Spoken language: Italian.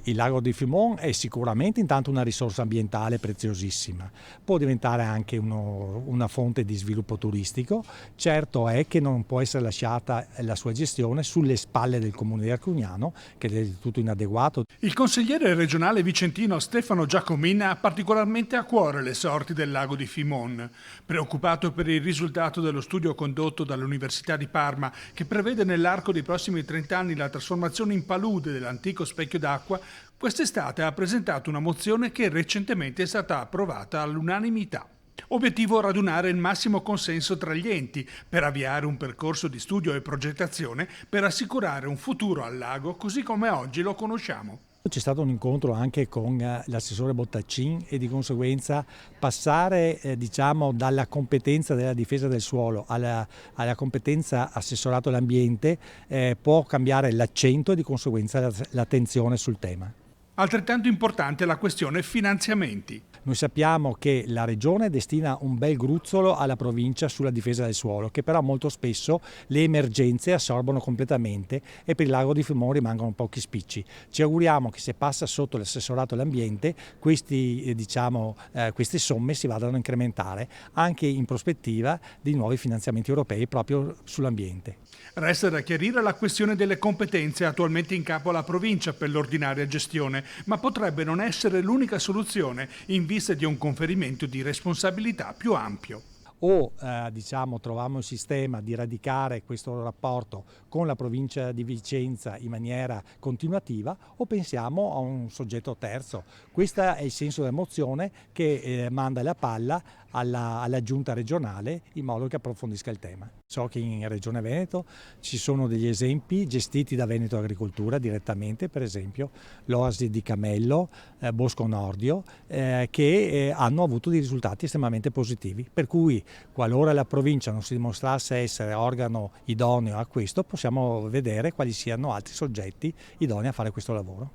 Il lago di Fumon è sicuramente intanto una risorsa ambientale preziosissima, può diventare anche una fonte di sviluppo turistico. Certo è che non può essere lasciata la sua gestione sulle spalle del comune di Arcugnano, che è del tutto inadeguato. Il consigliere regionale vicentino Stefano Giacomin ha particolarmente a cuore le sorti del lago di Fimon. Preoccupato per il risultato dello studio condotto dall'Università di Parma, che prevede nell'arco dei prossimi 30 anni la trasformazione in palude dell'antico specchio d'acqua, quest'estate ha presentato una mozione che recentemente è stata approvata all'unanimità. Obiettivo: radunare il massimo consenso tra gli enti per avviare un percorso di studio e progettazione per assicurare un futuro al lago così come oggi lo conosciamo. C'è stato un incontro anche con l'assessore Bottaccin e di conseguenza passare diciamo, dalla competenza della difesa del suolo alla competenza assessorato all'ambiente può cambiare l'accento e di conseguenza l'attenzione sul tema. Altrettanto importante è la questione finanziamenti. Noi sappiamo che la Regione destina un bel gruzzolo alla provincia sulla difesa del suolo, che però molto spesso le emergenze assorbono completamente e per il lago di Fumon rimangono pochi spicci. Ci auguriamo che se passa sotto l'assessorato all'ambiente queste somme si vadano a incrementare anche in prospettiva di nuovi finanziamenti europei proprio sull'ambiente. Resta da chiarire la questione delle competenze attualmente in capo alla provincia per l'ordinaria gestione, ma potrebbe non essere l'unica soluzione in vista di un conferimento di responsabilità più ampio. O troviamo il sistema di radicare questo rapporto con la provincia di Vicenza in maniera continuativa o pensiamo a un soggetto terzo. Questo è il senso della mozione che manda la palla alla giunta regionale in modo che approfondisca il tema. So che in Regione Veneto ci sono degli esempi gestiti da Veneto Agricoltura direttamente, per esempio l'Oasi di Camello, Bosco Nordio, che hanno avuto dei risultati estremamente positivi, per cui qualora la provincia non si dimostrasse essere organo idoneo a questo, possiamo vedere quali siano altri soggetti idonei a fare questo lavoro.